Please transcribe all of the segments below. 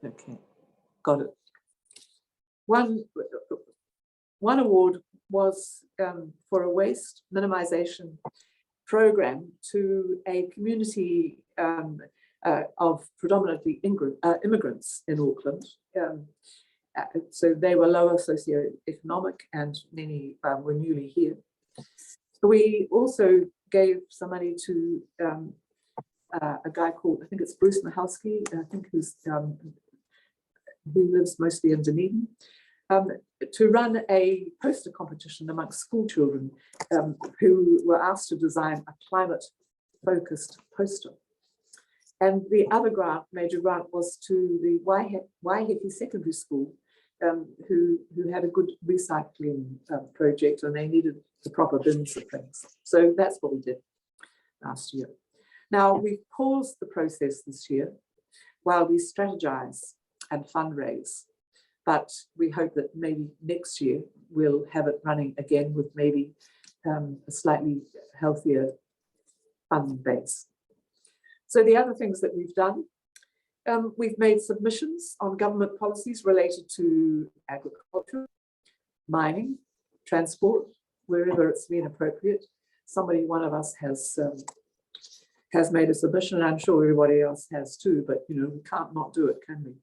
Okay, got it. One award was for a waste minimization program to a community of predominantly immigrants in Auckland. So they were lower socioeconomic and many were newly here. We also gave some money to a guy called, I think it's Bruce Mahalski, I think who lives mostly in Dunedin, to run a poster competition amongst school children who were asked to design a climate-focused poster. And the other grant, major grant, was to the Waiheke Secondary School, who had a good recycling project, and they needed the proper bins of things. So that's what we did last year. Now, we've paused the process this year while we strategize and fundraise, but we hope that maybe next year we'll have it running again with maybe a slightly healthier fund base. So the other things that we've done, we've made submissions on government policies related to agriculture, mining, transport, wherever it's been appropriate. One of us has made a submission, and I'm sure everybody else has too, but we can't not do it, can we?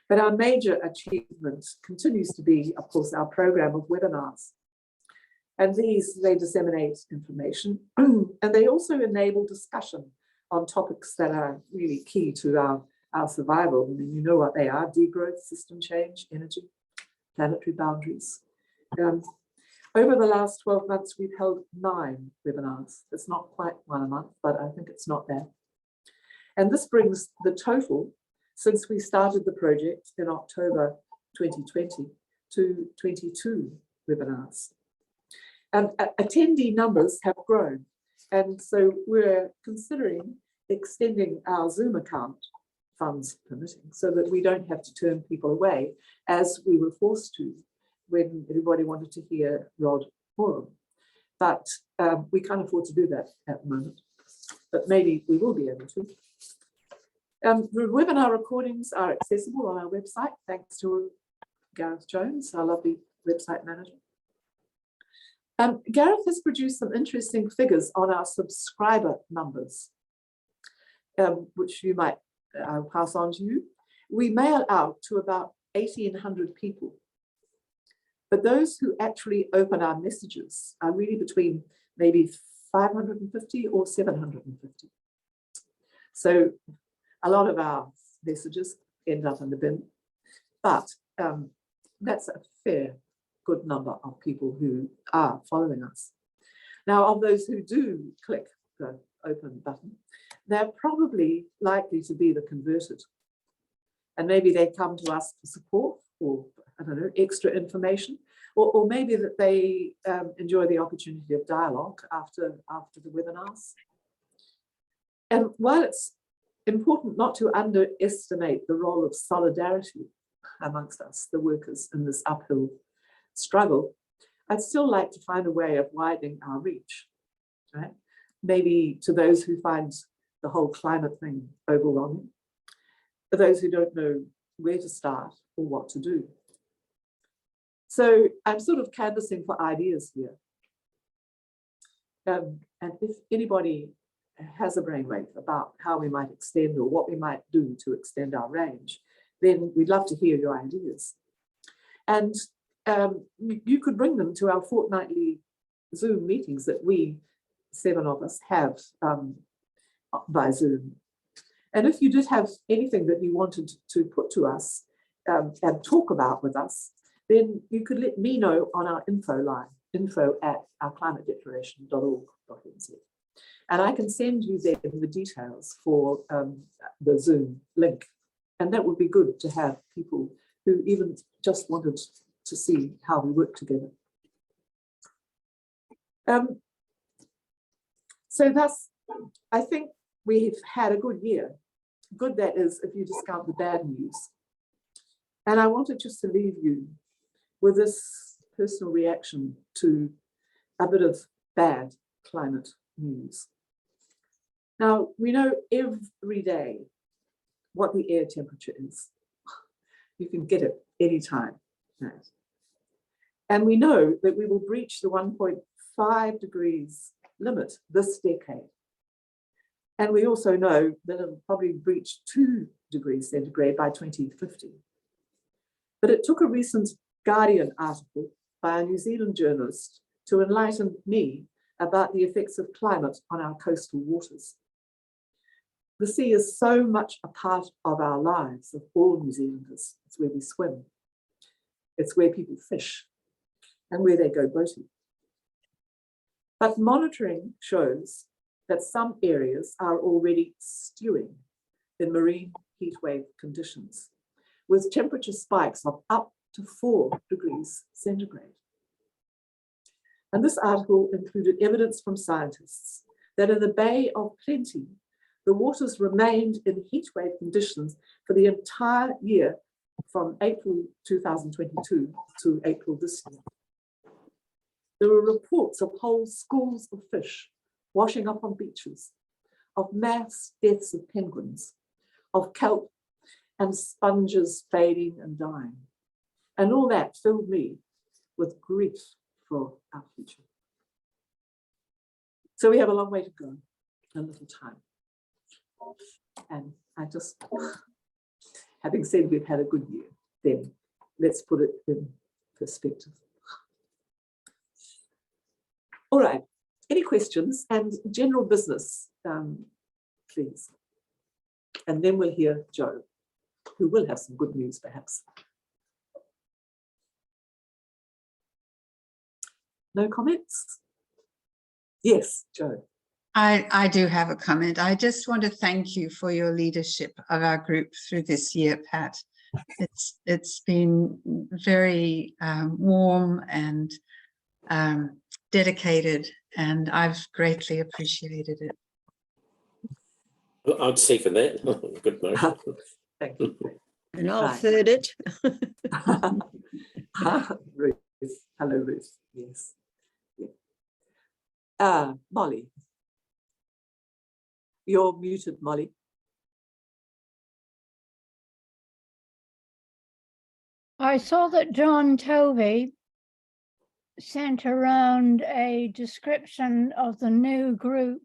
But our major achievement continues to be, of course, our program of webinars. And they disseminate information, and they also enable discussion on topics that are really key to our survival. I mean, you know what they are: degrowth, system change, energy, planetary boundaries. Over the last 12 months, we've held 9 webinars. It's not quite one a month, but I think it's not bad. And this brings the total, since we started the project in October 2020, to 22 webinars. Attendee numbers have grown. And so we're considering extending our Zoom account, funds permitting, so that we don't have to turn people away, as we were forced to when everybody wanted to hear Rod Forum. But we can't afford to do that at the moment, but maybe we will be able to. The webinar recordings are accessible on our website, thanks to Gareth Jones, our lovely website manager. Gareth has produced some interesting figures on our subscriber numbers, which you might pass on to you. We mail out to about 1,800 people, but those who actually open our messages are really between maybe 550 or 750. So a lot of our messages end up in the bin, but that's a good number of people who are following us. Now, of those who do click the open button, they're probably likely to be the converted. And maybe they come to us for support, or I don't know, extra information, or maybe that they enjoy the opportunity of dialogue after the webinars. And while it's important not to underestimate the role of solidarity amongst us, the workers, in this uphill struggle, I'd still like to find a way of widening our reach, right? Maybe to those who find the whole climate thing overwhelming, for those who don't know where to start or what to do. So I'm sort of canvassing for ideas here. And if anybody has a brainwave about how we might extend or what we might do to extend our range, then we'd love to hear your ideas. And you could bring them to our fortnightly Zoom meetings that we, 7 of us, have by Zoom. And if you did have anything that you wanted to put to us and talk about with us, then you could let me know on our info line, info@ourclimatedeclaration.org.nz. And I can send you then the details for the Zoom link. And that would be good to have people who even just wanted to see how we work together. So thus, I think we've had a good year. Good, that is, if you discount the bad news. And I wanted just to leave you with this personal reaction to a bit of bad climate news. Now, we know every day what the air temperature is You can get it anytime. Right. And we know that we will breach the 1.5 degrees limit this decade. And we also know that it'll probably breach 2 degrees centigrade by 2050. But it took a recent Guardian article by a New Zealand journalist to enlighten me about the effects of climate on our coastal waters. The sea is so much a part of our lives, of all New Zealanders. It's where we swim. It's where people fish and where they go boating. But monitoring shows that some areas are already stewing in marine heatwave conditions, with temperature spikes of up to 4 degrees centigrade. And this article included evidence from scientists that in the Bay of Plenty, the waters remained in heatwave conditions for the entire year from April 2022 to April this year. There were reports of whole schools of fish washing up on beaches, of mass deaths of penguins, of kelp and sponges fading and dying. And all that filled me with grief for our future. So we have a long way to go, a little time. And I just, having said we've had a good year, then let's put it in perspective. All right, any questions and general business, please. And then we'll hear Joe, who will have some good news perhaps. No comments? Yes, Joe. I do have a comment. I just want to thank you for your leadership of our group through this year, Pat. It's been very warm and dedicated, and I've greatly appreciated it. I'd second that. Good note. Thank you. And I'll third it. Ruth. Hello, Ruth. Yes. Yeah. Molly. You're muted, Molly. I saw that John Tovey sent around a description of the new group.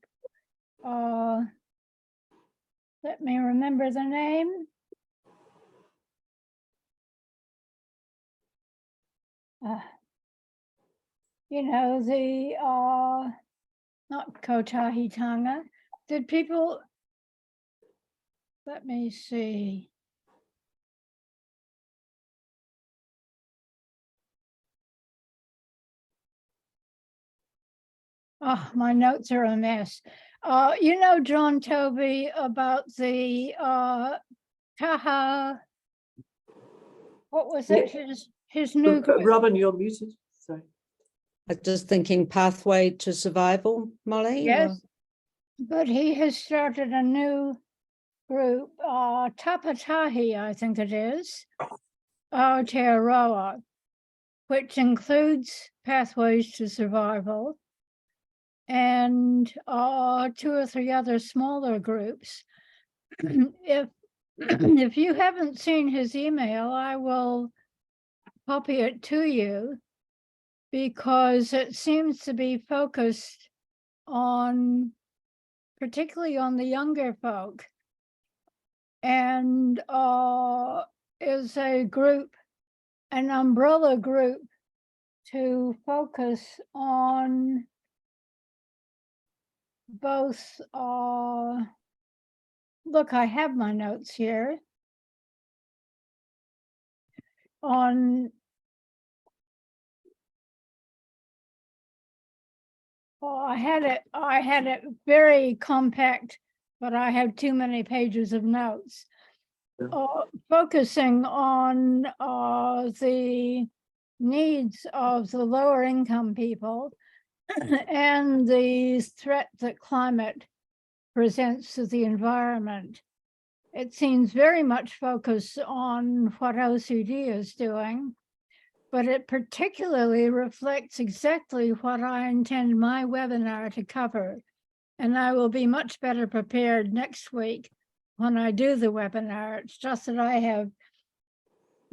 Let me remember the name. You know, the not Kotahitanga. Did people, let me see. Oh, my notes are a mess. You know, John Tovey, about the Taha, what was it? His new group? Robin, you're muted. Sorry. I was just thinking pathway to survival, Molly. Yes, but he has started a new group, Tapatahi, I think it is, Aotearoa, which includes Pathways to Survival and 2 or 3 other smaller groups. If you haven't seen his email, I will copy it to you, because it seems to be focused on, particularly on the younger folk, and is a group, an umbrella group to focus on both, look, I have my notes here, on I had it very compact, but I have too many pages of notes. Focusing on the needs of the lower income people and the threat that climate presents to the environment. It seems very much focused on what OCD is doing, but it particularly reflects exactly what I intend my webinar to cover. And I will be much better prepared next week when I do the webinar. It's just that I have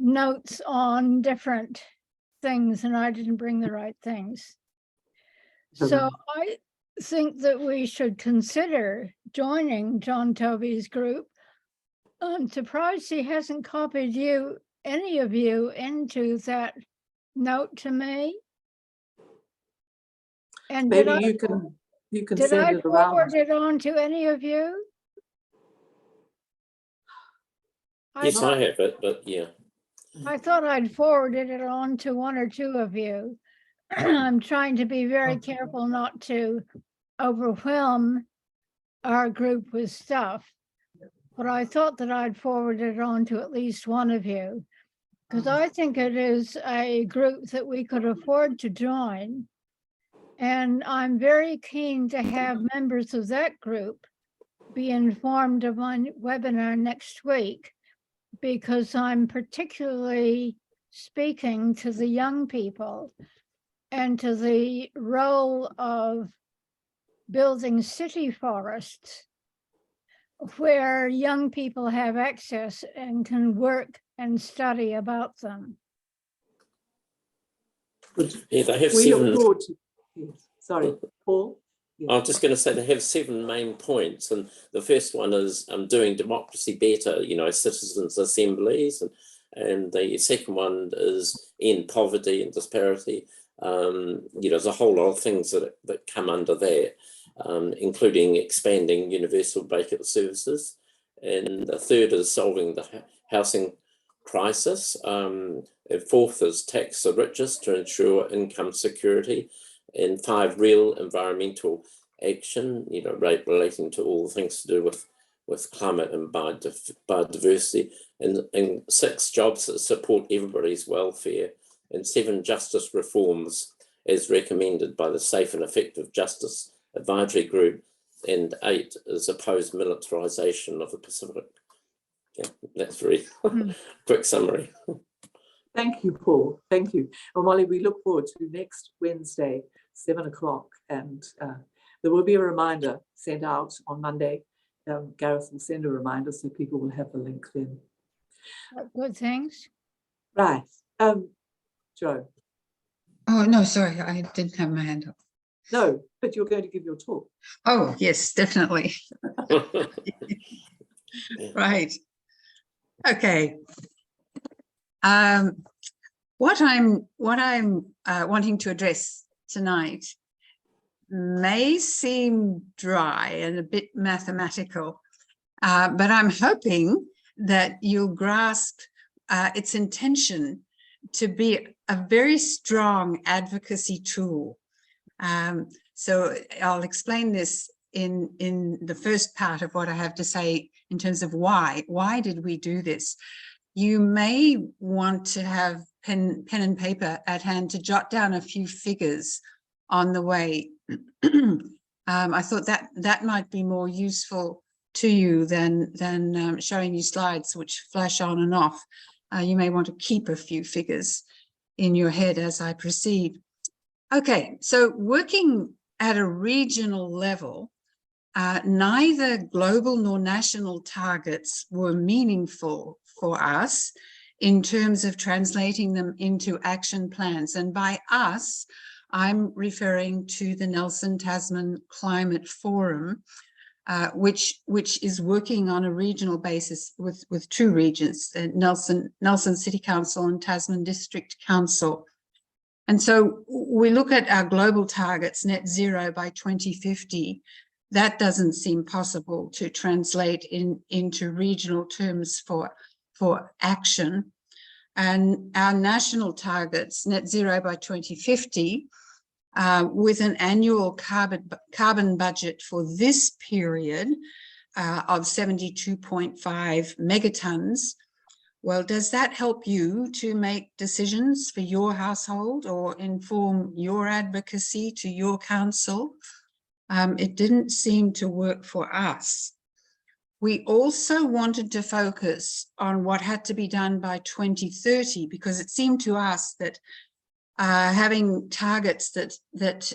notes on different things and I didn't bring the right things. So I think that we should consider joining John Toby's group. I'm surprised he hasn't copied you, any of you, into that note to me. And Maybe you can did send I it around. forward it on to any of you? Yes, I have it, but yeah. I thought I'd forwarded it on to one or two of you. I'm trying to be very careful not to overwhelm our group with stuff. But I thought that I'd forwarded it on to at least one of you, because I think it is a group that we could afford to join. And I'm very keen to have members of that group be informed of my webinar next week, because I'm particularly speaking to the young people and to the role of building city forests where young people have access and can work and study about them. Good. Yeah, they have We seven. look forward to. Yes. Sorry, Paul. I was just going to say they have 7 main points, and the first one is doing democracy better, you know, citizens' assemblies, and the second one is end poverty and disparity. You know, there's a whole lot of things that come under that, including expanding universal basic services, and the third is solving the housing crisis. And fourth is tax the richest to ensure income security. And 5, real environmental action, you know, relating to all the things to do with climate and biodiversity. And 6, jobs that support everybody's welfare. And 7, justice reforms as recommended by the Safe and Effective Justice Advisory Group. And 8 is opposed militarisation of the Pacific. Yeah, that's very quick summary. Thank you, Paul. Thank you. And Molly, we look forward to next Wednesday, 7 o'clock. And there will be a reminder sent out on Monday. Gareth will send a reminder so people will have the link then. Good, thanks. Right. Joe. Oh, no, sorry, I didn't have my hand up. No, but you're going to give your talk. Oh, yes, definitely. Right. Okay. What I'm wanting to address tonight may seem dry and a bit mathematical, but I'm hoping that you'll grasp its intention to be a very strong advocacy tool. So I'll explain this in the first part of what I have to say in terms of why. Why did we do this? You may want to have pen and paper at hand to jot down a few figures on the way. I thought that might be more useful to you than showing you slides which flash on and off. You may want to keep a few figures in your head as I proceed. Okay, so working at a regional level, neither global nor national targets were meaningful for us in terms of translating them into action plans. And by us, I'm referring to the Nelson Tasman Climate Forum, which is working on a regional basis with 2 regions, Nelson City Council and Tasman District Council. And so we look at our global targets, net zero by 2050. That doesn't seem possible to translate into regional terms for action. And our national targets, net zero by 2050, with an annual carbon budget for this period of 72.5 megatons. Well, does that help you to make decisions for your household or inform your advocacy to your council? It didn't seem to work for us. We also wanted to focus on what had to be done by 2030, because it seemed to us that having targets that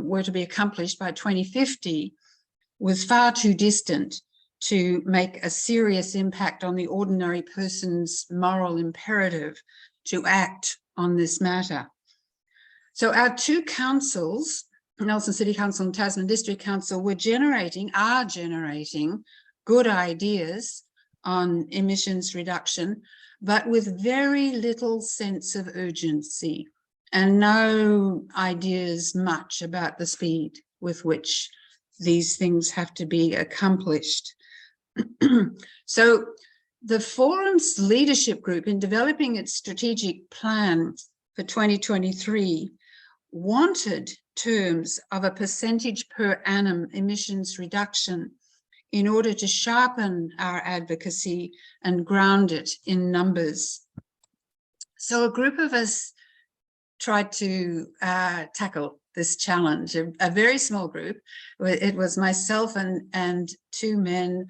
were to be accomplished by 2050 was far too distant to make a serious impact on the ordinary person's moral imperative to act on this matter. So our two councils, Nelson City Council and Tasman District Council, are generating good ideas on emissions reduction, but with very little sense of urgency and no ideas much about the speed with which these things have to be accomplished. So the forum's leadership group, in developing its strategic plan for 2023, wanted terms of a percentage per annum emissions reduction in order to sharpen our advocacy and ground it in numbers. So a group of us tried to tackle this challenge, a very small group. It was myself and two men,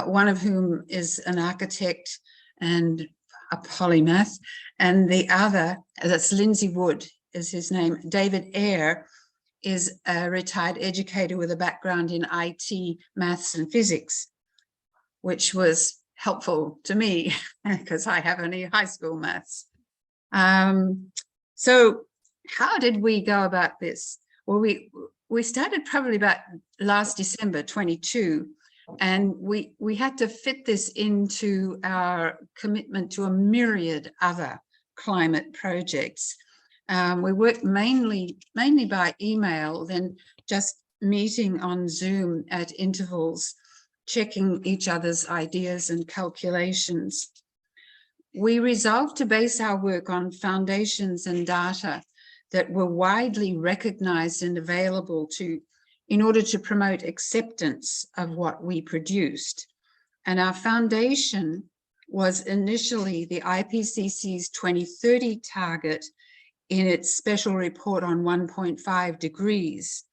one of whom is an architect and a polymath, and the other, that's Lindsay Wood is his name. David Eyre is a retired educator with a background in IT, maths and physics, which was helpful to me because I have only high school maths. So how did we go about this? Well, we started probably about last December 22, and we had to fit this into our commitment to a myriad other climate projects. We worked mainly by email, then just meeting on Zoom at intervals, checking each other's ideas and calculations. We resolved to base our work on foundations and data that were widely recognized and available in order to promote acceptance of what we produced. And our foundation was initially the IPCC's 2030 target in its special report on 1.5 degrees.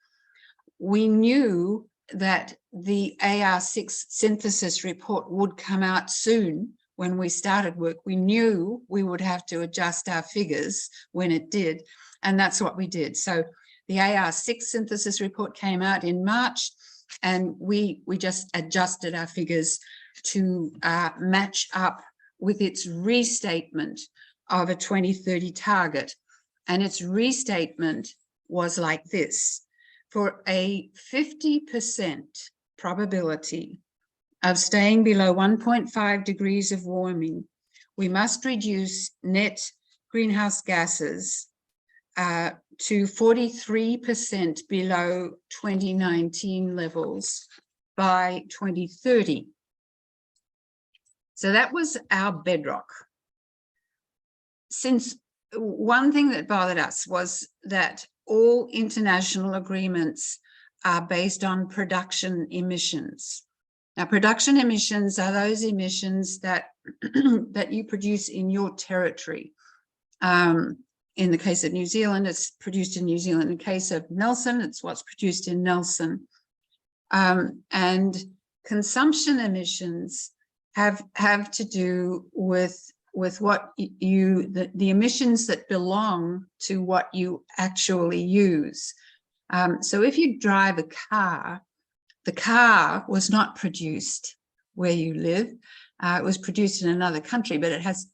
We knew that the AR6 synthesis report would come out soon. When we started work, we knew we would have to adjust our figures when it did, and that's what we did. So the AR6 synthesis report came out in March, and we just adjusted our figures to match up with its restatement of a 2030 target. And its restatement was like this: for a 50% probability of staying below 1.5 degrees of warming, we must reduce net greenhouse gases to 43% below 2019 levels by 2030. So that was our bedrock. Since one thing that bothered us was that all international agreements are based on production emissions. Now, production emissions are those emissions that, that you produce in your territory. In the case of New Zealand, it's produced in New Zealand. In the case of Nelson, it's what's produced in Nelson. And consumption emissions have to do with what the emissions that belong to what you actually use. So if you drive a car, the car was not produced where you live. It was produced in another country, but it has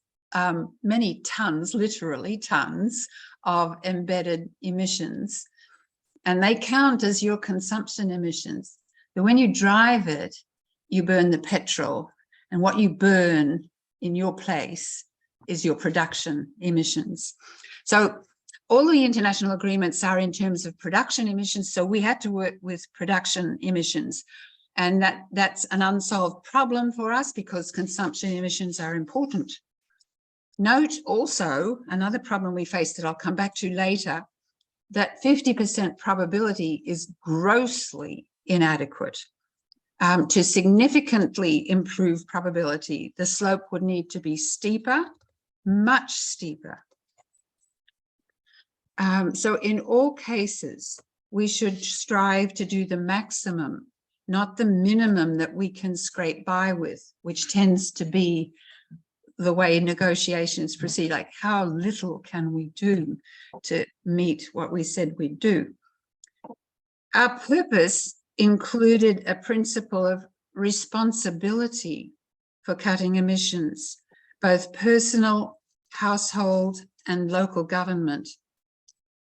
many tons, literally tons, of embedded emissions, and they count as your consumption emissions. But when you drive it, you burn the petrol, and what you burn in your place is your production emissions. So all the international agreements are in terms of production emissions, so we had to work with production emissions. And that's an unsolved problem for us because consumption emissions are important. Note also, another problem we faced that I'll come back to later, that 50% probability is grossly inadequate. To significantly improve probability, the slope would need to be steeper, much steeper. So in all cases, we should strive to do the maximum, not the minimum that we can scrape by with, which tends to be the way negotiations proceed, like how little can we do to meet what we said we'd do. Our purpose included a principle of responsibility for cutting emissions, both personal, household, and local government.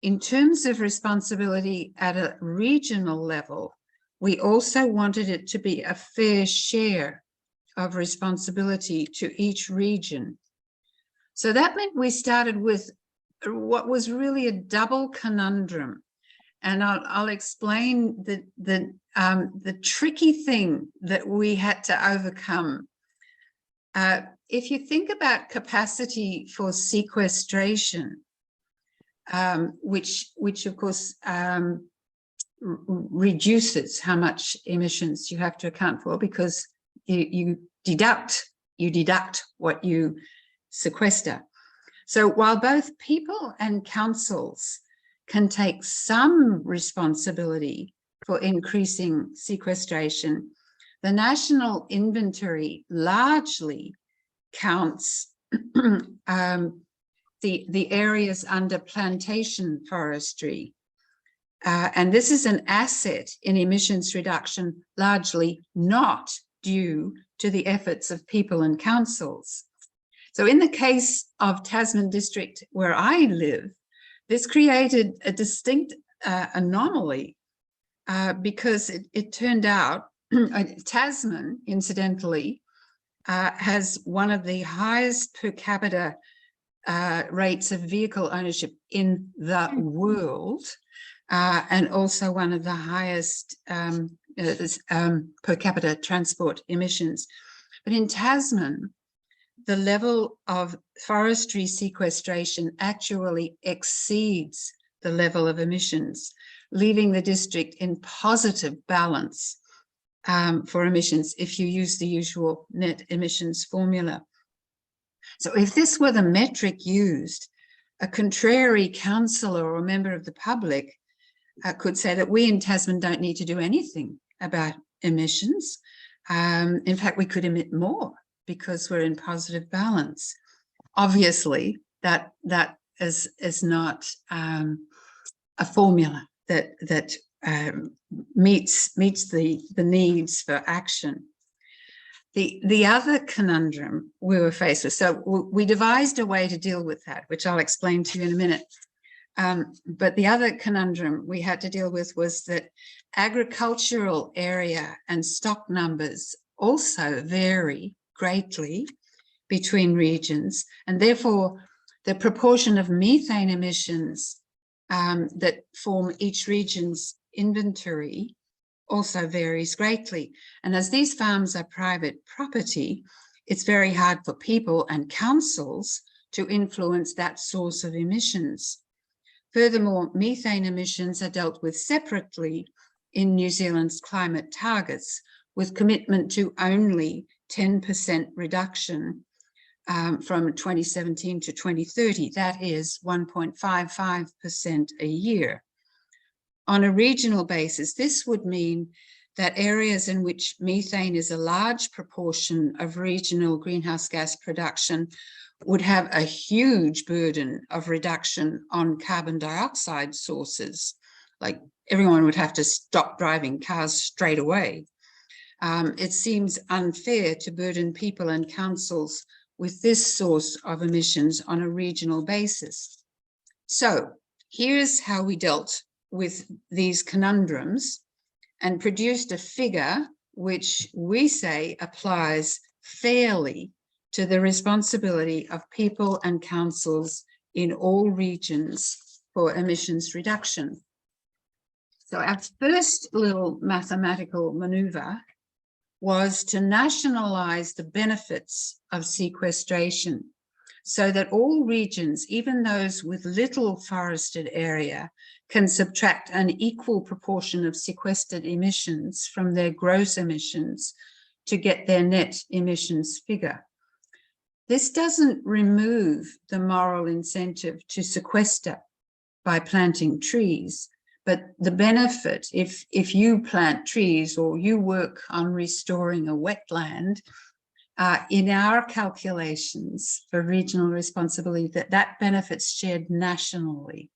In terms of responsibility at a regional level, we also wanted it to be a fair share of responsibility to each region. So that meant we started with what was really a double conundrum. And I'll explain the tricky thing that we had to overcome. If you think about capacity for sequestration, which of course reduces how much emissions you have to account for, because you deduct what you sequester. So while both people and councils can take some responsibility for increasing sequestration, the national inventory largely counts the areas under plantation forestry. And this is an asset in emissions reduction, largely not due to the efforts of people and councils. So in the case of Tasman District, where I live, this created a distinct anomaly because it turned out Tasman, incidentally, has one of the highest per capita rates of vehicle ownership in the world, and also one of the highest per capita transport emissions. But in Tasman, the level of forestry sequestration actually exceeds the level of emissions, leaving the district in positive balance for emissions if you use the usual net emissions formula. So if this were the metric used, a contrary councillor or member of the public could say that we in Tasman don't need to do anything about emissions. In fact, we could emit more because we're in positive balance. Obviously, that is not a formula that meets the needs for action. The other conundrum we were faced with, so we devised a way to deal with that, which I'll explain to you in a minute. But the other conundrum we had to deal with was that agricultural area and stock numbers also vary greatly between regions, and therefore the proportion of methane emissions that form each region's inventory also varies greatly. And as these farms are private property, it's very hard for people and councils to influence that source of emissions. Furthermore, methane emissions are dealt with separately in New Zealand's climate targets, with commitment to only 10% reduction from 2017 to 2030. That is 1.55% a year. On a regional basis, this would mean that areas in which methane is a large proportion of regional greenhouse gas production would have a huge burden of reduction on carbon dioxide sources. Like everyone would have to stop driving cars straight away. It seems unfair to burden people and councils with this source of emissions on a regional basis. So here's how we dealt with these conundrums and produced a figure which we say applies fairly to the responsibility of people and councils in all regions for emissions reduction. So our first little mathematical maneuver was to nationalize the benefits of sequestration so that all regions, even those with little forested area, can subtract an equal proportion of sequestered emissions from their gross emissions to get their net emissions figure. This doesn't remove the moral incentive to sequester by planting trees, but the benefit, if you plant trees or you work on restoring a wetland, in our calculations for regional responsibility, that benefit's shared nationally,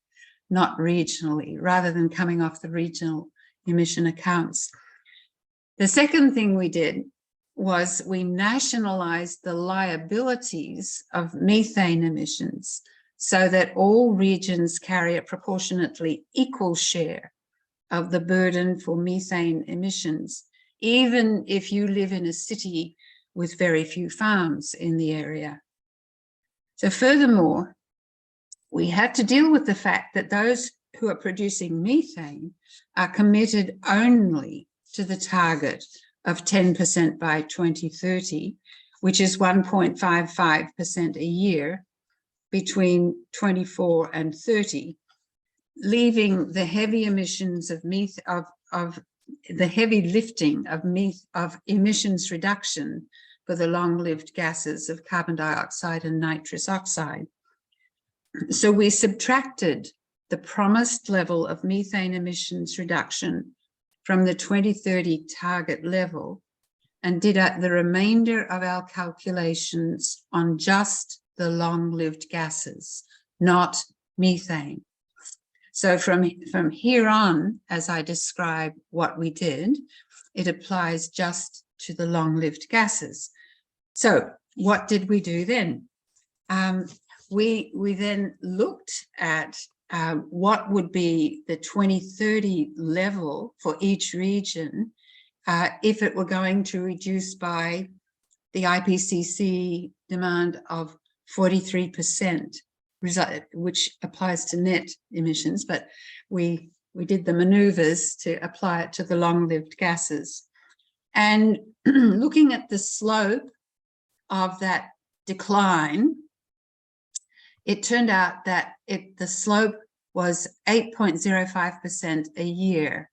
not regionally, rather than coming off the regional emission accounts. The second thing we did was we nationalized the liabilities of methane emissions so that all regions carry a proportionately equal share of the burden for methane emissions, even if you live in a city with very few farms in the area. So furthermore, we had to deal with the fact that those who are producing methane are committed only to the target of 10% by 2030, which is 1.55% a year between 24 and 30, leaving the heavy emissions of the heavy lifting of emissions reduction for the long-lived gases of carbon dioxide and nitrous oxide. So we subtracted the promised level of methane emissions reduction from the 2030 target level and did the remainder of our calculations on just the long-lived gases, not methane. So from here on, as I describe what we did, it applies just to the long-lived gases. So what did we do then? We then looked at what would be the 2030 level for each region if it were going to reduce by the IPCC demand of 43%, which applies to net emissions, but we did the maneuvers to apply it to the long-lived gases. And looking at the slope of that decline, it turned out that the slope was 8.05% a year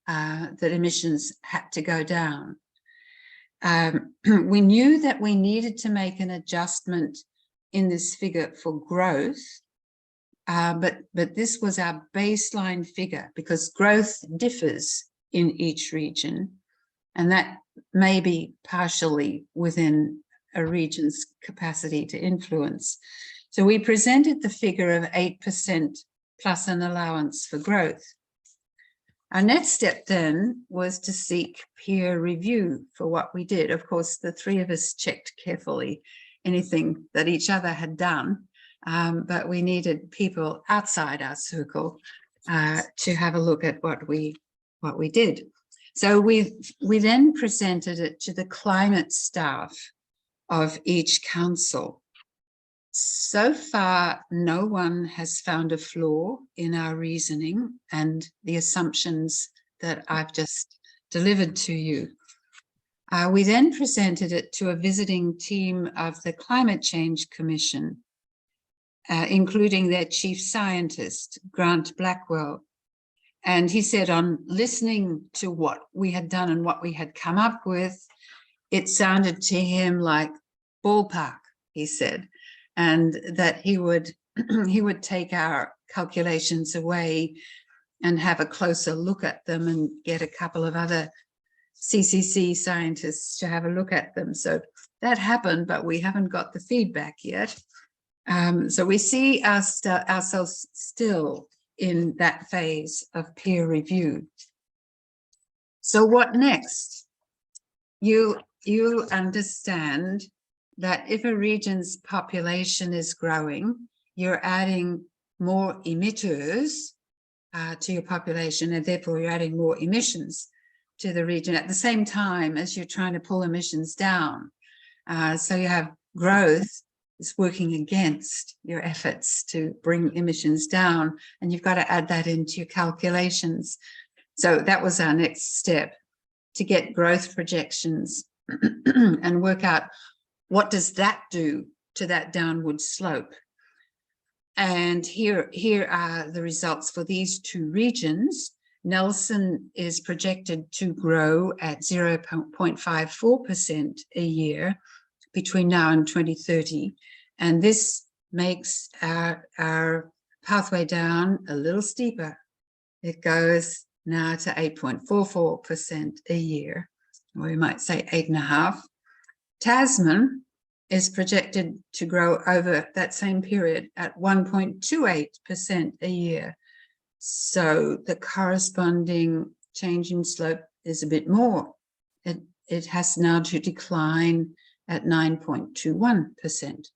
that emissions had to go down. We knew that we needed to make an adjustment in this figure for growth, but this was our baseline figure because growth differs in each region, and that may be partially within a region's capacity to influence. So we presented the figure of 8% plus an allowance for growth. Our next step then was to seek peer review for what we did. Of course, the three of us checked carefully anything that each other had done, but we needed people outside our circle to have a look at what we did. So we then presented it to the climate staff of each council. So far, no one has found a flaw in our reasoning and the assumptions that I've just delivered to you. We then presented it to a visiting team of the Climate Change Commission, including their chief scientist, Grant Blackwell. And he said, on listening to what we had done and what we had come up with, it sounded to him like ballpark, he said, and that he would take our calculations away and have a closer look at them and get a couple of other CCC scientists to have a look at them. So that happened, but we haven't got the feedback yet. So we see ourselves still in that phase of peer review. So what next? You understand that if a region's population is growing, you're adding more emitters to your population, and therefore you're adding more emissions to the region at the same time as you're trying to pull emissions down. So you have growth is working against your efforts to bring emissions down, and you've got to add that into your calculations. So that was our next step, to get growth projections and work out what does that do to that downward slope. And here are the results for these two regions. Nelson is projected to grow at 0.54% a year between now and 2030. And this makes our pathway down a little steeper. It goes now to 8.44% a year, or we might say 8.5%. Tasman is projected to grow over that same period at 1.28% a year. So the corresponding change in slope is a bit more it has now to decline at 9.21%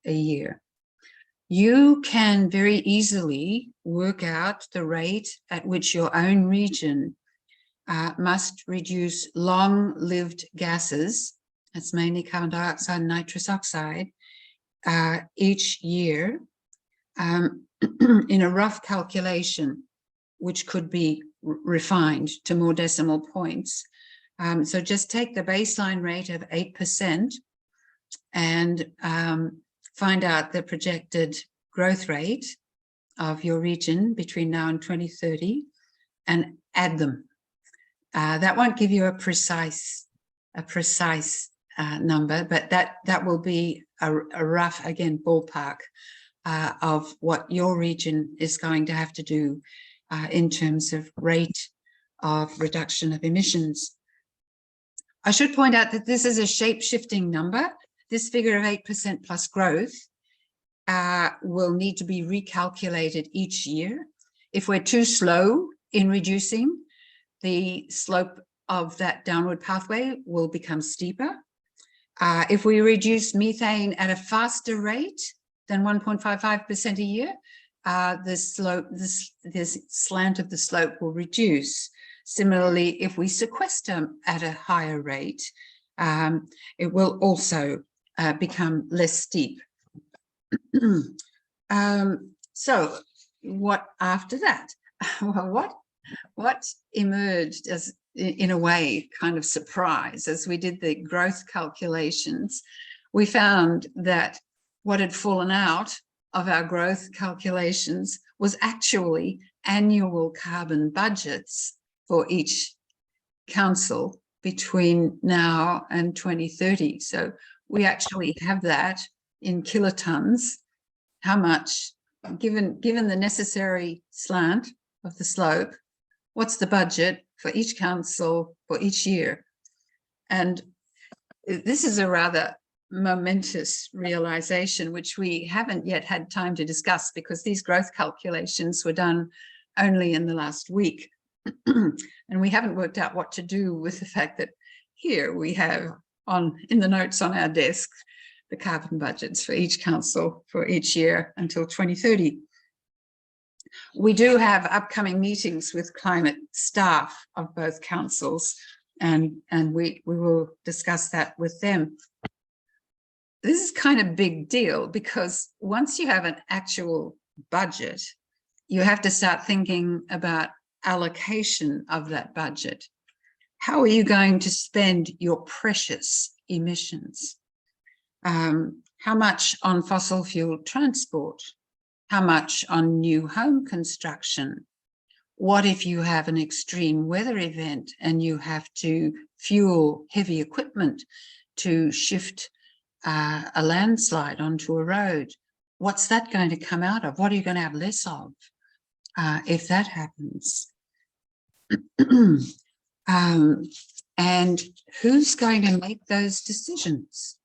a year. You can very easily work out the rate at which your own region must reduce long-lived gases, that's mainly carbon dioxide and nitrous oxide, each year in a rough calculation, which could be refined to more decimal points. So just take the baseline rate of 8% and find out the projected growth rate of your region between now and 2030 and add them. That won't give you a precise number, but that will be a rough, again, ballpark of what your region is going to have to do in terms of rate of reduction of emissions. I should point out that this is a shape-shifting number. This figure of 8% plus growth will need to be recalculated each year. If we're too slow in reducing, the slope of that downward pathway will become steeper. If we reduce methane at a faster rate than 1.55% a year, this slant of the slope will reduce. Similarly, if we sequester at a higher rate, it will also become less steep. So what after that? Well, what emerged as, in a way, kind of surprise as we did the growth calculations? We found that what had fallen out of our growth calculations was actually annual carbon budgets for each council between now and 2030. So we actually have that in kilotons. How much, given the necessary slant of the slope, what's the budget for each council for each year? And this is a rather momentous realization, which we haven't yet had time to discuss because these growth calculations were done only in the last week. And we haven't worked out what to do with the fact that here we have in the notes on our desk the carbon budgets for each council for each year until 2030. We do have upcoming meetings with climate staff of both councils, and we will discuss that with them. This is kind of a big deal because once you have an actual budget, you have to start thinking about allocation of that budget. How are you going to spend your precious emissions? How much on fossil fuel transport? How much on new home construction? What if you have an extreme weather event and you have to fuel heavy equipment to shift a landslide onto a road? What's that going to come out of? What are you going to have less of if that happens? And who's going to make those decisions?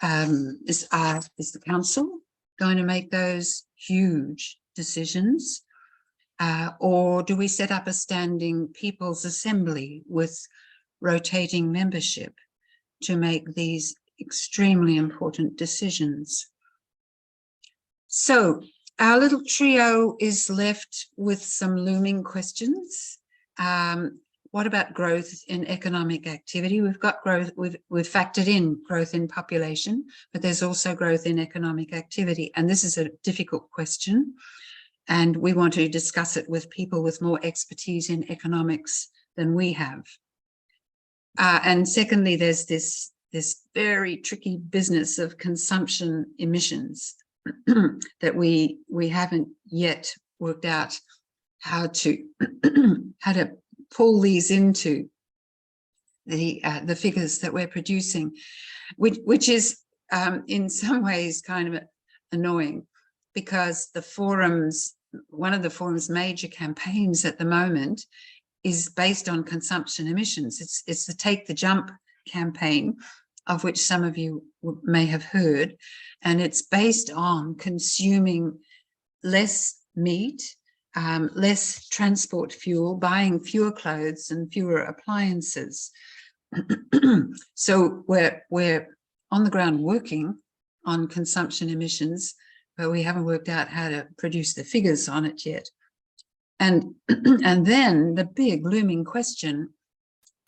Is the council going to make those huge decisions? Or do we set up a standing people's assembly with rotating membership to make these extremely important decisions? So our little trio is left with some looming questions. What about growth in economic activity? We've got growth, we've factored in growth in population, but there's also growth in economic activity. And this is a difficult question. And we want to discuss it with people with more expertise in economics than we have. And secondly, there's this very tricky business of consumption emissions that we haven't yet worked out how to pull these into the figures that we're producing, which is in some ways kind of annoying, because the forum's, one of the forum's major campaigns at the moment is based on consumption emissions. It's the Take the Jump campaign, of which some of you may have heard, and it's based on consuming less meat less transport fuel, buying fewer clothes and fewer appliances. So we're on the ground working on consumption emissions, but we haven't worked out how to produce the figures on it yet. And then the big looming question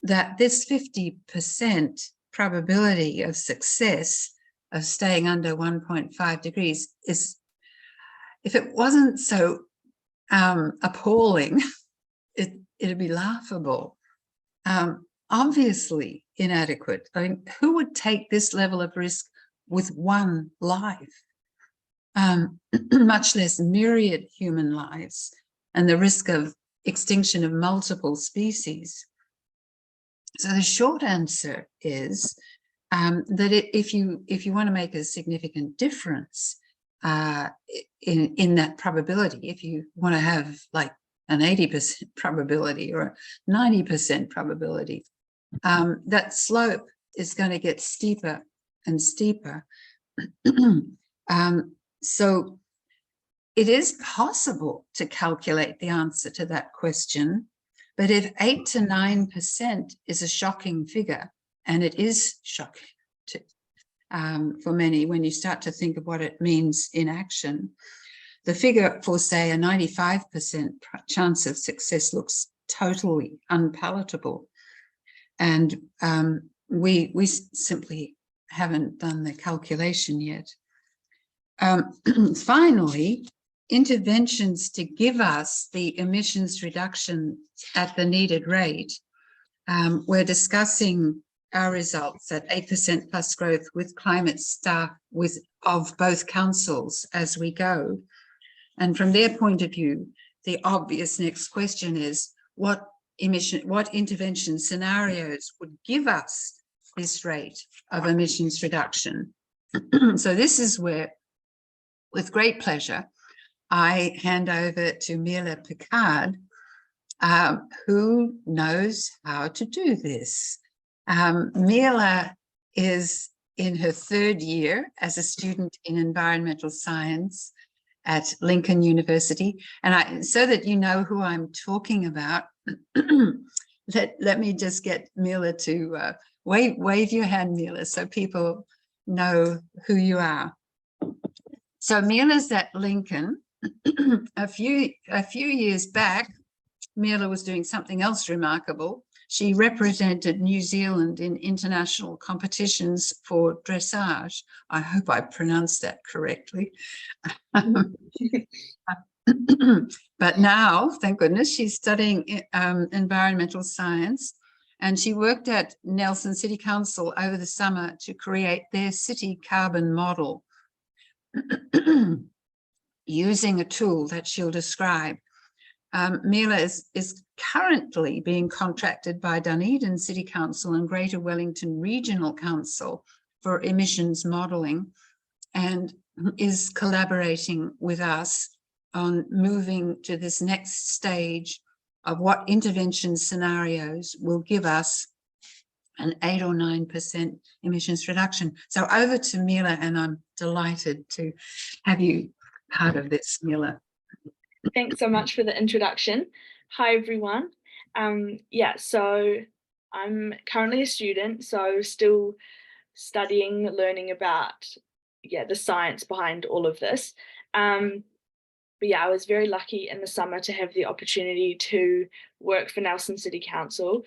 that this 50% probability of success of staying under 1.5 degrees is, if it wasn't so appalling, it'd be laughable. Obviously inadequate. I mean, who would take this level of risk with one life, much less myriad human lives, and the risk of extinction of multiple species? So the short answer is that if you want to make a significant difference in that probability, if you want to have like an 80% probability or a 90% probability, that slope is going to get steeper and steeper. So it is possible to calculate the answer to that question, but if 8 to 9% is a shocking figure, and it is shocking for many when you start to think of what it means in action, the figure for, say, a 95% chance of success looks totally unpalatable. And we simply haven't done the calculation yet. Finally, interventions to give us the emissions reduction at the needed rate. We're discussing our results at 8% plus growth with climate staff of both councils as we go. And from their point of view, the obvious next question is what intervention scenarios would give us this rate of emissions reduction? So this is where, with great pleasure, I hand over to Meila Picard, who knows how to do this. Meila is in her 3rd year as a student in environmental science at Lincoln University. And so that you know who I'm talking about, let me just get Meila to wave your hand, Meila, so people know who you are. So Meila's at Lincoln. A few years back, Meila was doing something else remarkable. She represented New Zealand in international competitions for dressage. I hope I pronounced that correctly. But now, thank goodness, she's studying environmental science, and she worked at Nelson City Council over the summer to create their city carbon model using a tool that she'll describe. Meila is currently being contracted by Dunedin City Council and Greater Wellington Regional Council for emissions modelling, and is collaborating with us on moving to this next stage of what intervention scenarios will give us an 8 or 9% emissions reduction. So over to Meila, and I'm delighted to have you part of this, Meila. Thanks so much for the introduction. Hi, everyone. So I'm currently a student, so still studying, learning about the science behind all of this. But I was very lucky in the summer to have the opportunity to work for Nelson City Council,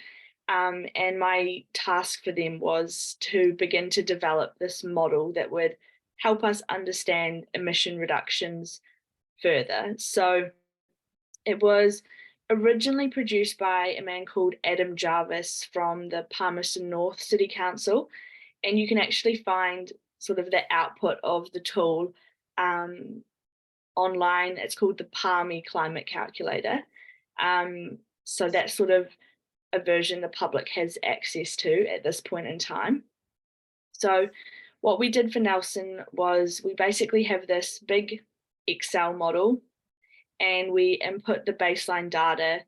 and my task for them was to begin to develop this model that would help us understand emission reductions further. So it was originally produced by a man called Adam Jarvis from the Palmerston North City Council, and you can actually find sort of the output of the tool online. It's called the Palmy Climate Calculator. So that's sort of a version the public has access to at this point in time. So what we did for Nelson was we basically have this big Excel model, and we input the baseline data.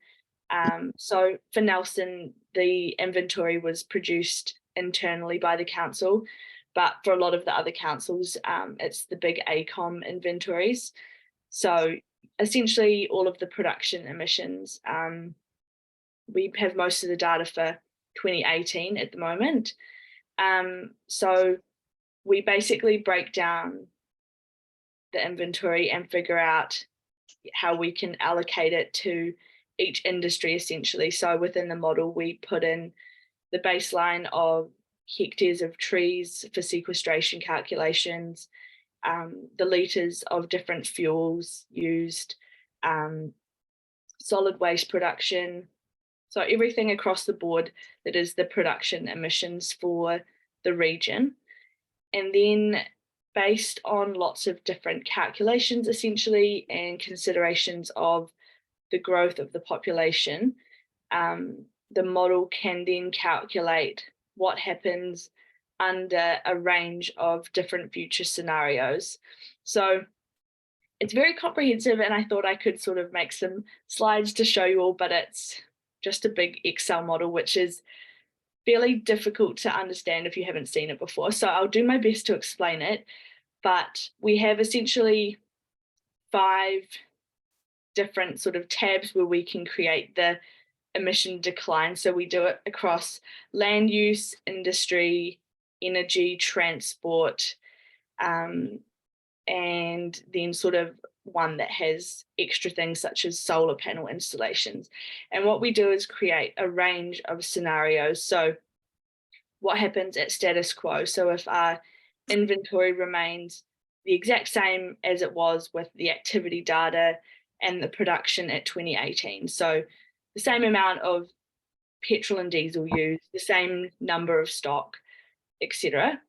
So for Nelson, the inventory was produced internally by the council, but for a lot of the other councils, it's the big ACOM inventories. So essentially all of the production emissions. We have most of the data for 2018 at the moment. So we basically break down the inventory and figure out how we can allocate it to each industry essentially. So within the model, we put in the baseline of hectares of trees for sequestration calculations, the litres of different fuels used, solid waste production. So everything across the board that is the production emissions for the region. And then based on lots of different calculations essentially and considerations of the growth of the population, the model can then calculate what happens under a range of different future scenarios. So it's very comprehensive, and I thought I could sort of make some slides to show you all, but it's just a big Excel model, which is fairly difficult to understand if you haven't seen it before. So I'll do my best to explain it, but we have essentially 5 different sort of tabs where we can create the emission decline. So we do it across land use, industry, energy, transport, and then sort of one that has extra things such as solar panel installations. And what we do is create a range of scenarios. So what happens at status quo? So if our inventory remains the exact same as it was with the activity data and the production at 2018. So the same amount of petrol and diesel used, the same number of stock, etc.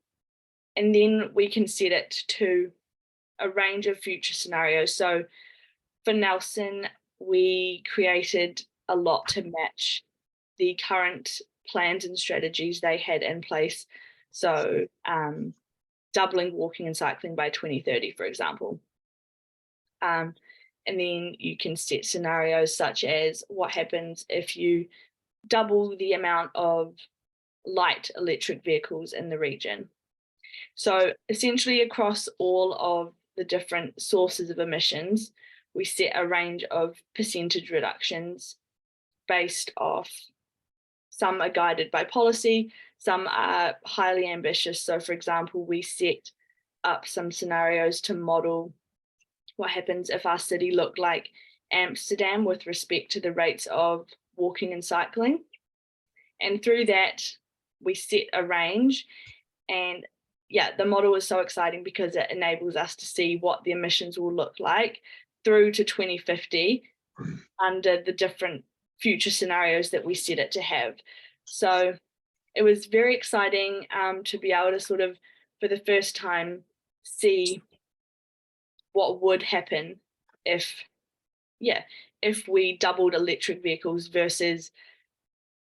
And then we can set it to a range of future scenarios. So for Nelson, we created a lot to match the current plans and strategies they had in place. So doubling walking and cycling by 2030, for example. And then you can set scenarios such as what happens if you double the amount of light electric vehicles in the region. So essentially across all of the different sources of emissions, we set a range of percentage reductions based off, some are guided by policy, some are highly ambitious. So for example, we set up some scenarios to model what happens if our city looked like Amsterdam with respect to the rates of walking and cycling. And through that, we set a range. And yeah, the model is so exciting because it enables us to see what the emissions will look like through to 2050 under the different future scenarios that we set it to have. So it was very exciting to be able to sort of, for the first time, see what would happen if we doubled electric vehicles versus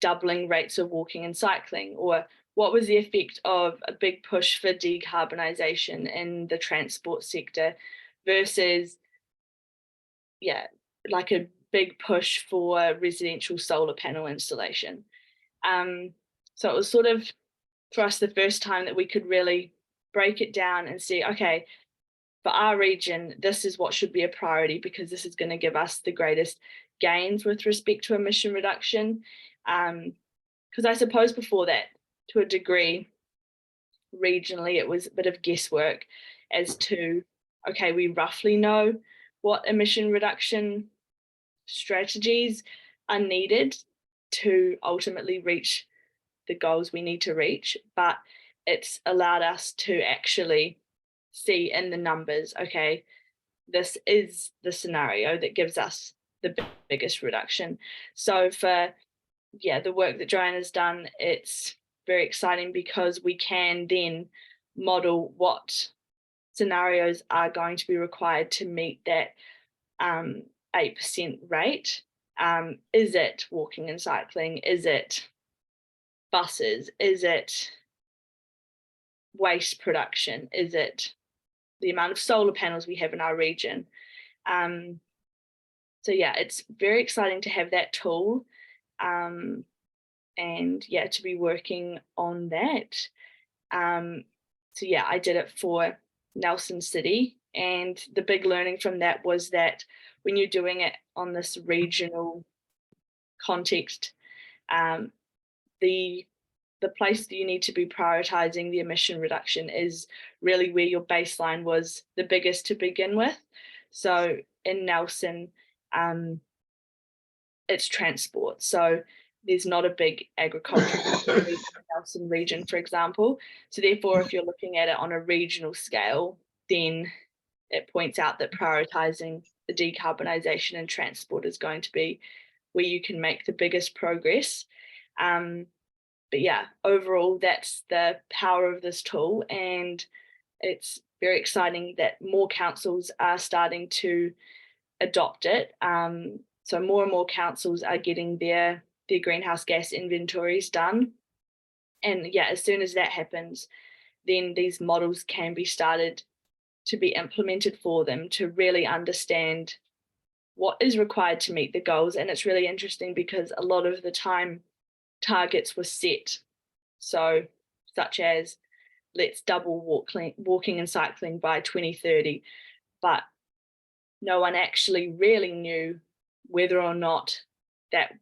doubling rates of walking and cycling, or what was the effect of a big push for decarbonisation in the transport sector versus, like a big push for residential solar panel installation. So it was sort of, for us, the first time that we could really break it down and see, okay, for our region, this is what should be a priority because this is going to give us the greatest gains with respect to emission reduction. Because I suppose before that, to a degree, regionally, it was a bit of guesswork as to, okay, we roughly know what emission reduction strategies are needed to ultimately reach the goals we need to reach, but it's allowed us to actually see in the numbers, okay, this is the scenario that gives us the biggest reduction. So for the work that Joanna's done, it's very exciting because we can then model what scenarios are going to be required to meet that 8% rate. Is it walking and cycling? Is it buses? Is it waste production? Is it the amount of solar panels we have in our region? So it's very exciting to have that tool and to be working on that. So I did it for Nelson City And the big learning from that was that when you're doing it on this regional context, the place that you need to be prioritizing the emission reduction is really where your baseline was the biggest to begin with. So in Nelson, it's transport. So there's not a big agricultural Nelson region, for example. So therefore, if you're looking at it on a regional scale, then it points out that prioritizing the decarbonisation and transport is going to be where you can make the biggest progress. But yeah, overall, that's the power of this tool, and it's very exciting that more councils are starting to adopt it. So more and more councils are getting their greenhouse gas inventories done. And yeah, as soon as that happens, then these models can be started to be implemented for them to really understand what is required to meet the goals. And it's really interesting because a lot of the time targets were set. So such as let's double walking and cycling by 2030, but no one actually really knew whether or not that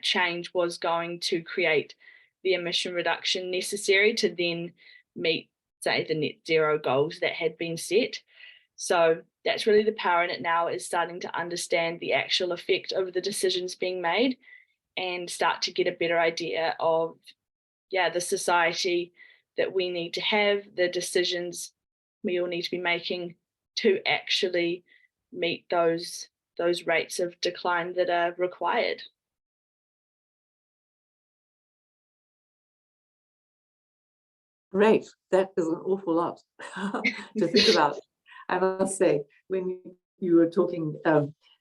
change was going to create the emission reduction necessary to then meet, say, the net zero goals that had been set. So that's really the power in it now, is starting to understand the actual effect of the decisions being made and start to get a better idea of, yeah, the society that we need to have, the decisions we all need to be making to actually meet those rates of decline that are required. Great, that is an awful lot to think about. I must say, when you were talking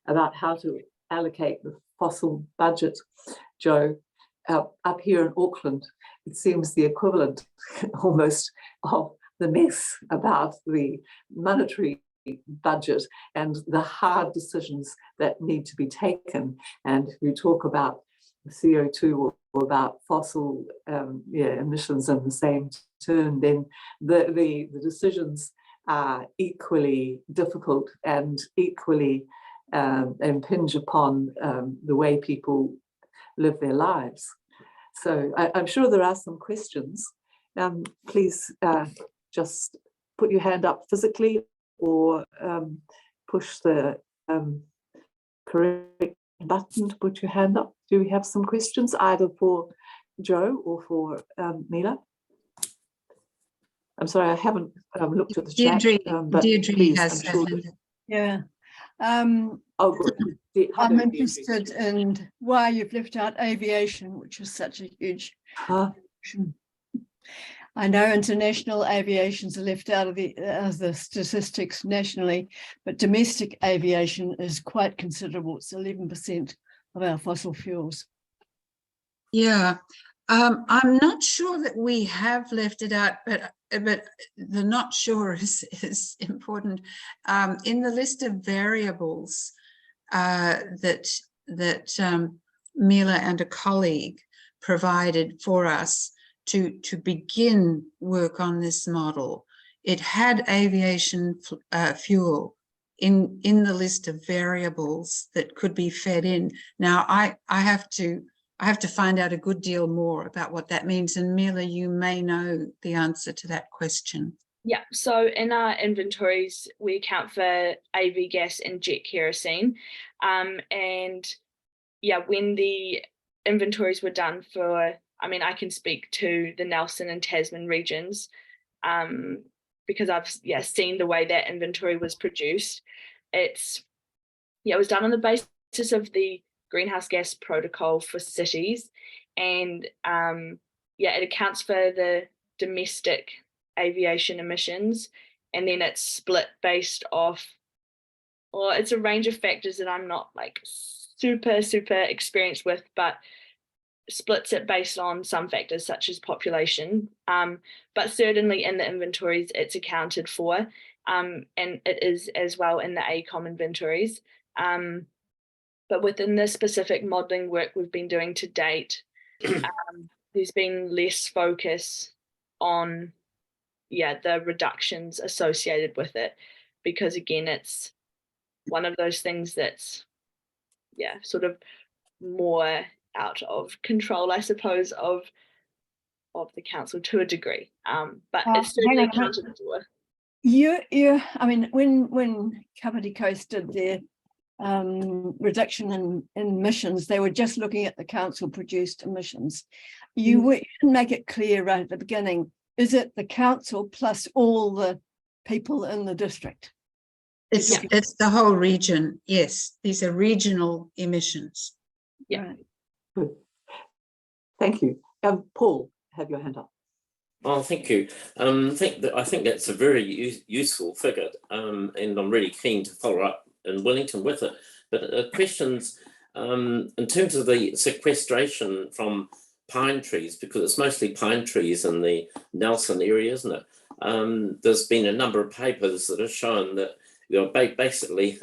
about how to allocate the fossil budget, Joe, up here in Auckland, it seems the equivalent almost of the mess about the monetary budget and the hard decisions that need to be taken. And we talk about CO2 or about fossil emissions in the same turn, then the decisions are equally difficult and equally impinge upon the way people live their lives. So I'm sure there are some questions. Please just put your hand up physically or push the correct button to put your hand up. Do we have some questions either for Joe or for Meila? I'm sorry, I haven't looked at the chat. But Deirdre please, has I'm sure hand. Yeah. Oh, good. I'm interested in why you've left out aviation, which is such a huge. I know international aviations are left out of the statistics nationally, but domestic aviation is quite considerable. It's 11% of our fossil fuels. Yeah, I'm not sure that we have left it out, but the not sure is important. In the list of variables that Meila and a colleague provided for us to begin work on this model, it had aviation fuel in the list of variables that could be fed in. Now I have to find out a good deal more about what that means, and Meila, you may know the answer to that question. Yeah, so in our inventories, we account for AV gas and jet kerosene. And yeah, when the inventories were done for, I mean, I can speak to the Nelson and Tasman regions because I've seen the way that inventory was produced. It was done on the basis of the greenhouse gas protocol for cities, and it accounts for the domestic aviation emissions, and then it's split based off, well, it's a range of factors that I'm not like super experienced with, but splits it based on some factors such as population, but certainly in the inventories it's accounted for, and it is as well in the AECOM inventories. But within the specific modelling work we've been doing to date, there's been less focus on the reductions associated with it. because again, it's one of those things that's, yeah, sort of more out of control, I suppose, of the council to a degree. But it's certainly counted for. I mean, when Kapiti Coast did their reduction in emissions, they were just looking at the council produced emissions. You didn't make it clear right at the beginning, is it the council plus all the people in the district? It's the whole region. Yes, these are regional emissions. Yeah. Right. Good. Thank you. Paul, have your hand up. Oh, thank you. I think that's a very useful figure, and I'm really keen to follow up in Wellington with it. But questions in terms of the sequestration from pine trees, because it's mostly pine trees in the Nelson area, isn't it? There's been a number of papers that have shown that, you know, basically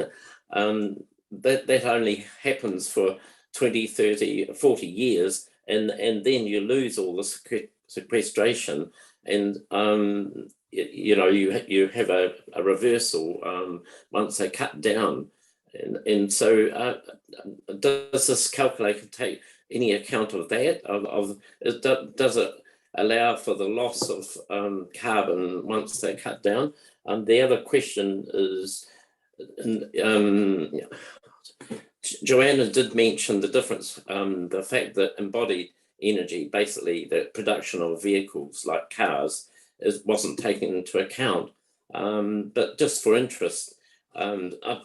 that only happens for 20, 30, 40 years, and then you lose all the sequestration, and you know, you have a reversal once they cut down, and so does this calculator take any account of that? Does it allow for the loss of carbon once they cut down? The other question is, Joanna did mention the difference, the fact that embodied energy, basically the production of vehicles like cars, wasn't taken into account. But just for interest,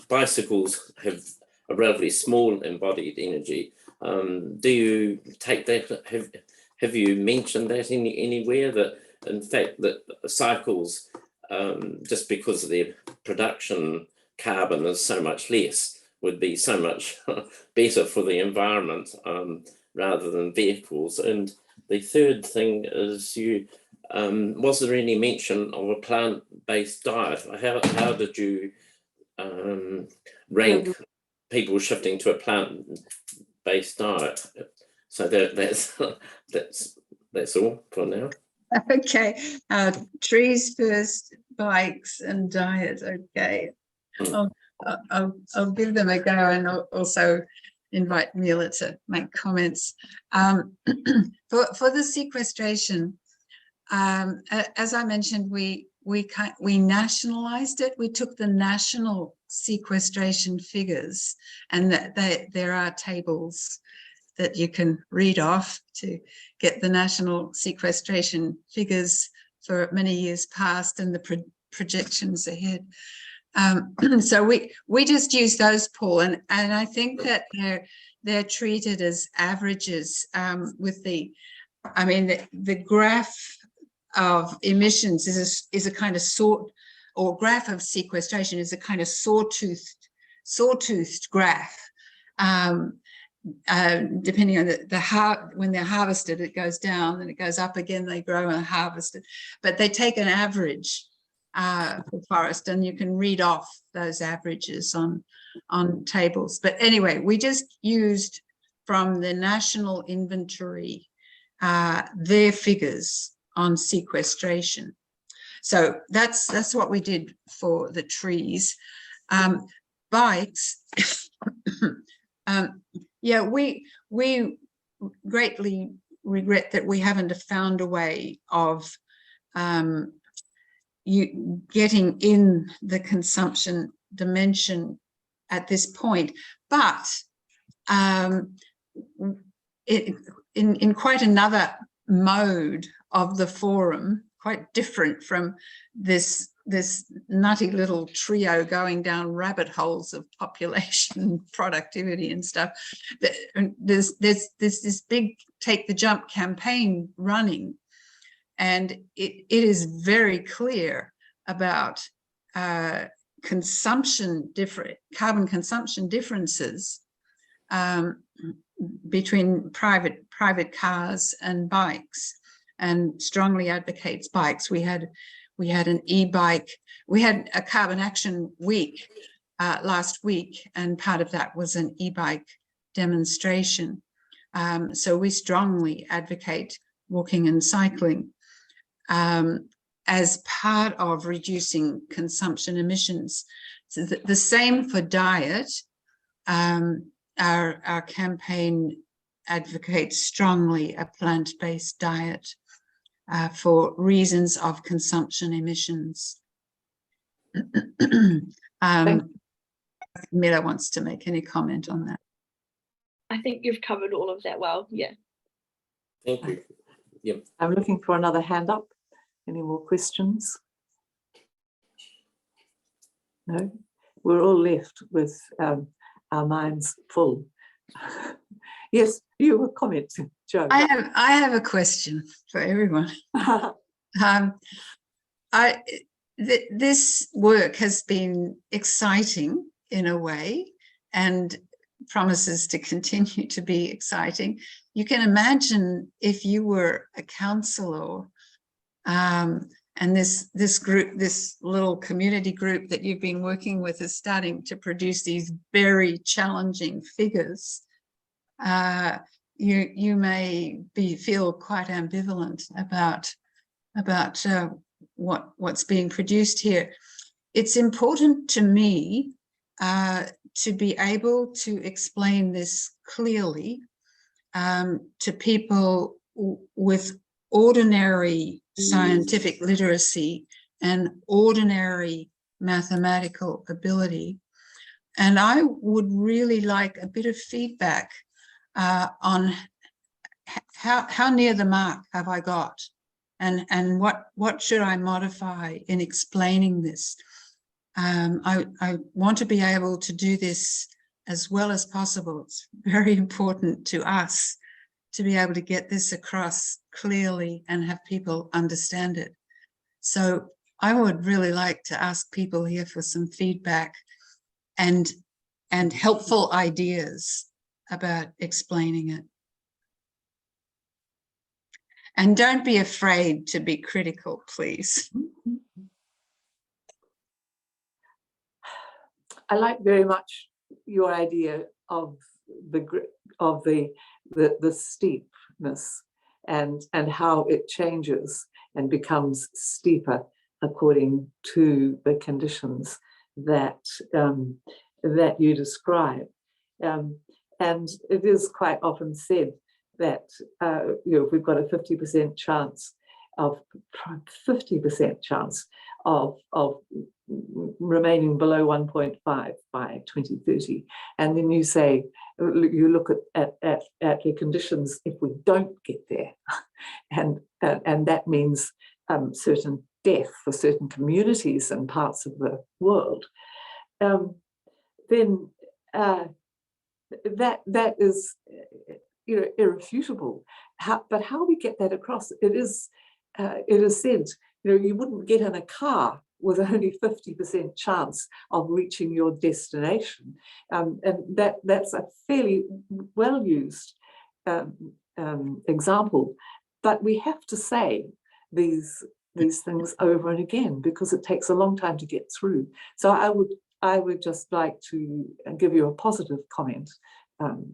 bicycles have a relatively small embodied energy. Do you take that? Have you mentioned that anywhere, that in fact that cycles, just because of their production carbon is so much less, would be so much better for the environment rather than vehicles? And the third thing is, was there any mention of a plant-based diet? How did you rank people shifting to a plant-based diet? So that's all for now. Okay, trees first, bikes and diet. Okay, I'll give them a go, and I'll also invite Meila to make comments. For the sequestration, as I mentioned, we nationalized it. We took the national sequestration figures, and there are tables that you can read off to get the national sequestration figures for many years past and the projections ahead. So we just use those, Paul, and I think that they're treated as averages with the, I mean, the graph of emissions is a kind of or graph of sequestration is a kind of sawtoothed graph. Depending on when they're harvested, it goes down, then it goes up again, they grow and harvested. But they take an average for forest, and you can read off those averages on tables. But anyway, we just used from the national inventory their figures on sequestration. So that's what we did for the trees. Bikes, yeah, we greatly regret that we haven't found a way of getting in the consumption dimension at this point, but in quite another mode of the forum, quite different from this nutty little trio going down rabbit holes of population productivity and stuff. There's this big Take the Jump campaign running, and it is very clear about carbon consumption differences between private cars and bikes, and strongly advocates bikes. We had an e-bike. We had a Carbon Action Week last week, and part of that was an e-bike demonstration. So we strongly advocate walking and cycling. as part of reducing consumption emissions. So the same for diet. Our campaign advocates strongly a plant-based diet for reasons of consumption emissions. Meila wants to make any comment on that. I think you've covered all of that well. Yeah. Thank you. Yep. I'm looking for another hand up. Any more questions? No, we're all left with our minds full. Yes, you were commenting, Jo. I have a question for everyone. This work has been exciting in a way and promises to continue to be exciting. You can imagine if you were a councillor and this group, this little community group that you've been working with is starting to produce these very challenging figures. You may feel quite ambivalent about what's being produced here. It's important to me to be able to explain this clearly to people with ordinary scientific literacy and ordinary mathematical ability. And I would really like a bit of feedback on how near the mark have I got, and what should I modify in explaining this. I want to be able to do this as well as possible. It's very important to us to be able to get this across clearly and have people understand it. So I would really like to ask people here for some feedback and helpful ideas about explaining it. And don't be afraid to be critical, please. I like very much your idea of the steepness and how it changes and becomes steeper according to the conditions that that you describe. And it is quite often said that if we've got a 50% chance of remaining below 1.5 by 2030, and then you say you look at the conditions if we don't get there, and that means certain death for certain communities and parts of the world, then that is irrefutable. But how we get that across? It is said you wouldn't get in a car with only 50% chance of reaching your destination, and that's a fairly well used example. But we have to say these things over and again because it takes a long time to get through. So I would just like to give you a positive comment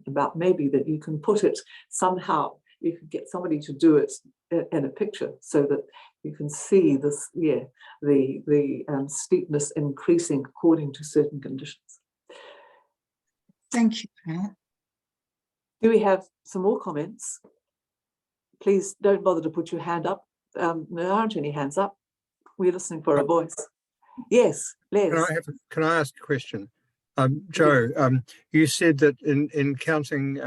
about maybe that you can put it somehow. You could get somebody to do it in a picture so that you can see this, the steepness increasing according to certain conditions. Thank you, Pat. Do we have some more comments? Please don't bother to put your hand up. There aren't any hands up. We're listening for a voice. Yes, Les. Can I ask a question? Jo, you said that in counting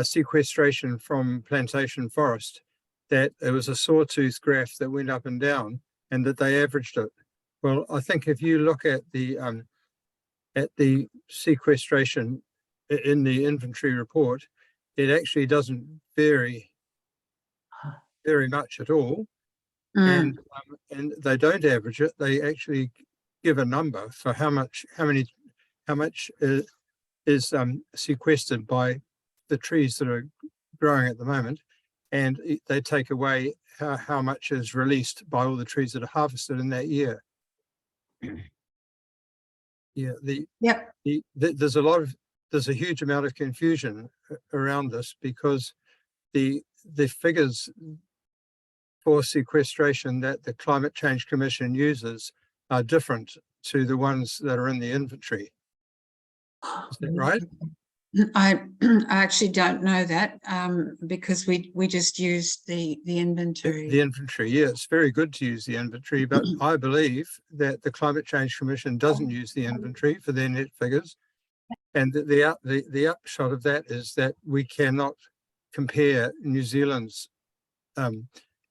sequestration from plantation forest, that it was a sawtooth graph that went up and down and that they averaged it. Well, I think if you look at the sequestration in the inventory report, it actually doesn't vary very much at all. And they don't average it. They actually give a number for how much is sequestered by the trees that are growing at the moment, and they take away how much is released by all the trees that are harvested in that year. There's a huge amount of confusion around this because the figures for sequestration that the Climate Change Commission uses are different to the ones that are in the inventory. Is that right? I actually don't know that because we just used the inventory. The inventory, yeah, it's very good to use the inventory, but I believe that the Climate Change Commission doesn't use the inventory for their net figures. And the upshot of that is that we cannot compare New Zealand's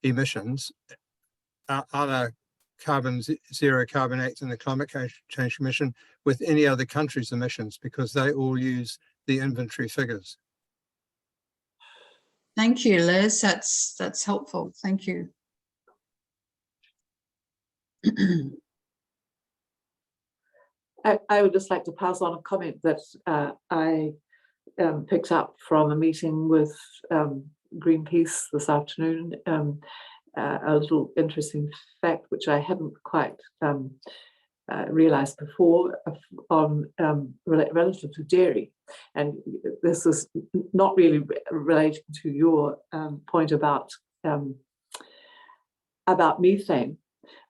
emissions on a Zero Carbon Act and the Climate Change Commission with any other country's emissions, because they all use the inventory figures. Thank you, Liz. That's helpful. Thank you. I would just like to pass on a comment that I picked up from a meeting with Greenpeace this afternoon. A little interesting fact which I hadn't quite realized before on relative to dairy, and this is not really relating to your point about methane,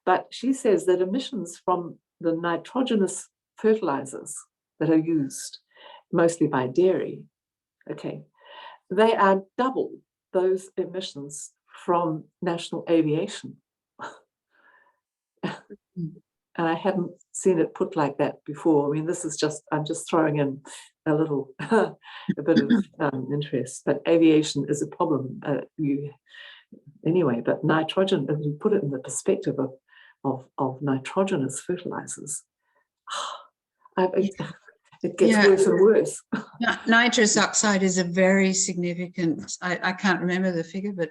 but she says that emissions from the nitrogenous fertilizers that are used mostly by dairy, okay, they are double those emissions from national aviation. And I hadn't seen it put like that before. I mean, this is just, I'm just throwing in a little, a bit of interest, but aviation is a problem anyway, but nitrogen, if you put it in the perspective of nitrogenous fertilizers, it gets worse and worse. Nitrous oxide is a very significant, I can't remember the figure, but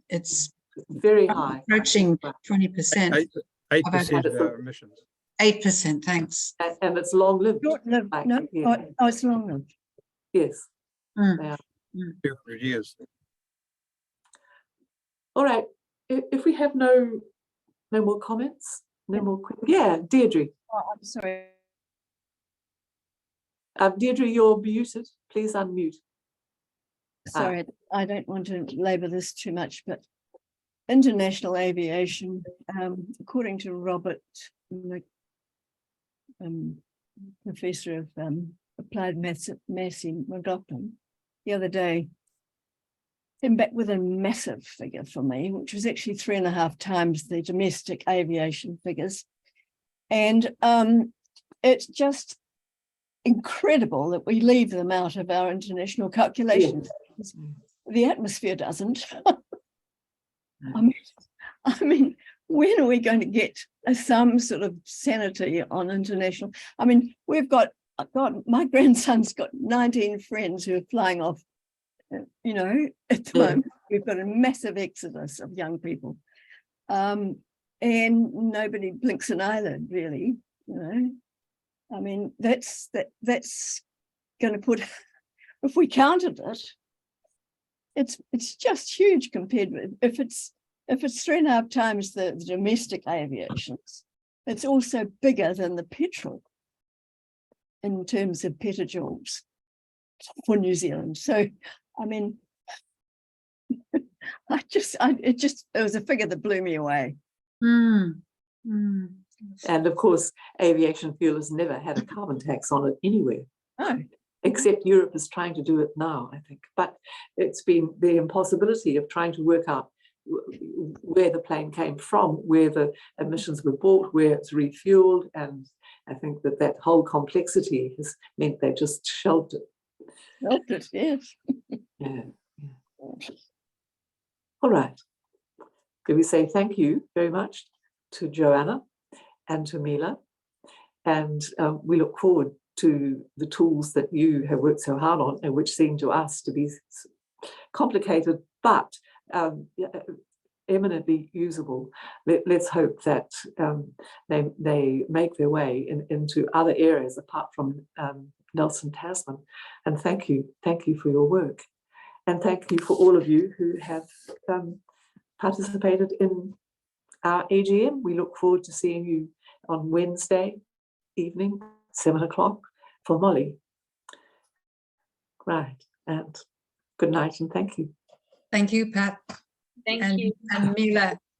it's very high. Approaching 20%. 8% of our emissions. 8%, thanks. And it's long-lived. Short-lived, Like, no, yeah. oh, it's long-lived. Yes. Mm. They are. 200 years. All right. If we have no more comments, no more. Yeah, Deirdre. Oh, I'm sorry. Deirdre, you're muted. Please unmute. Sorry, I don't want to labour this too much, but international aviation, according to Robert, professor of applied maths at Massey McLaughlin, the other day, came back with a massive figure for me, which was actually 3.5 times the domestic aviation figures. And it's just incredible that we leave them out of our international calculations. Yes. The atmosphere doesn't. I mean, when are we going to get some sort of sanity on international? I mean, we've got, my grandson's got 19 friends who are flying off, you know, at the moment. We've got a massive exodus of young people. And nobody blinks an eyelid, really, you know. I mean, that's going to put, if we counted it, it's just huge compared with, if it's 3.5 times the domestic aviations, it's also bigger than the petrol in terms of petajoules for New Zealand. So, I mean, it was a figure that blew me away. Mm. Mm. And of course, aviation fuel has never had a carbon tax on it anywhere. Oh. Except Europe is trying to do it now, I think. But it's been the impossibility of trying to work out where the plane came from, where the emissions were bought, where it's refueled. And I think that whole complexity has meant they just shelved it. Shelved it, yes. Yeah. All right. Can we say thank you very much to Joanna and to Meila, and we look forward to the tools that you have worked so hard on, and which seem to us to be complicated but eminently usable. Let's hope that they make their way into other areas apart from Nelson Tasman. And thank you for your work, and thank you for all of you who have participated in our AGM. We look forward to seeing you on Wednesday evening, 7 o'clock for Molly. Right, and good night and thank you. Thank you, Pat. Thank you. And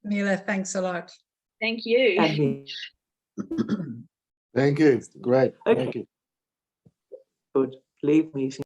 Meila, thanks a lot. Thank you. And me. Thank you. Great. Okay. Thank you. Good. Leave meeting.